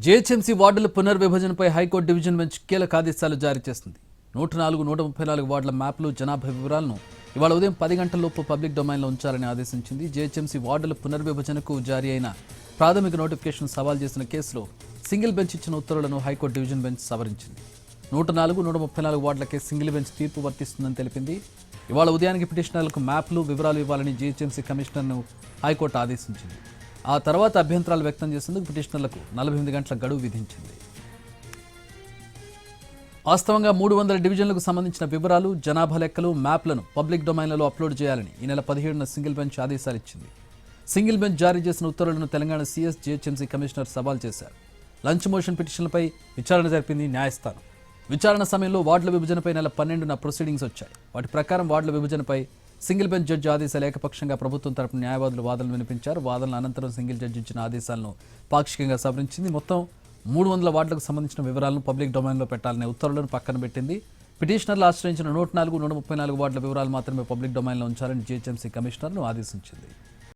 GHMC వార్డుల పునర్విభజనపై high court division bench కీలక ఆదేశాలు జారీ చేసింది. 104, 134 వార్డుల మ్యాప్లు, జనాభా వివరాలను ఇవాళ ఉదయం 10 గంటలలోపు పబ్లిక్ డొమైన్లో ఉంచాలని ఆదేశించింది. జీహెచ్ఎంసీ వార్డుల పునర్విభజనకు జారీ అయిన ప్రాథమిక నోటిఫికేషన్ సవాల్ చేసిన కేసులో సింగిల్ బెంచ్ ఇచ్చిన ఉత్తర్వులను హైకోర్టు డివిజన్ బెంచ్ సవరించింది. 104, 134 వార్డులకే సింగిల్ బెంచ్ తీర్పు వర్తిస్తుందని తెలిపింది. ఇవాళ ఉదయానికి పిటిషనర్లకు మ్యాప్లు, వివరాలు ఇవ్వాలని జీహెచ్ఎంసీ కమిషనర్ను హైకోర్టు ఆదేశించింది. ఆ తర్వాత అభ్యంతరాలు వ్యక్తం చేసేందుకు పిటిషనర్లకు 48 గంటల గడువు విధించింది. వాస్తవంగా 300 డివిజన్లకు సంబంధించిన వివరాలు, జనాభా లెక్కలు, మ్యాప్లను పబ్లిక్ డొమైన్లలో అప్లోడ్ చేయాలని ఈ నెల 17న సింగిల్ బెంచ్ ఆదేశాలు ఇచ్చింది. సింగిల్ బెంచ్ జారీ చేసిన ఉత్తర్వులను తెలంగాణ సీఎస్, జీహెచ్ఎంసీ కమిషనర్ సవాల్ చేశారు. లంచ్ మోషన్ పిటిషన్లపై విచారణ జరిపింది న్యాయస్థానం. విచారణ సమయంలో వార్డుల విభజనపై నెల 12న ప్రొసీడింగ్స్ వచ్చాయి. వాటి ప్రకారం వార్డుల విభజనపై సింగిల్ బెంచ్ జడ్జి ఆదేశాలు ఏకపక్షంగా ప్రభుత్వం తరపున న్యాయవాదులు వాదనలు వినిపించారు. వాదనల అనంతరం సింగిల్ జడ్జి ఇచ్చిన ఆదేశాలను పాక్షికంగా సవరించింది. మొత్తం 300 వార్డులకు సంబంధించిన వివరాలను పబ్లిక్ డొమైన్లో పెట్టాలనే ఉత్తర్వులను పక్కన పెట్టింది. పిటిషనర్లు ఆశ్రయించిన 104, 134 వార్డుల వివరాలు మాత్రమే పబ్లిక్ డొమైన్లో ఉంచాలని జీహెచ్ఎంసీ కమిషనర్ను ఆదేశించింది.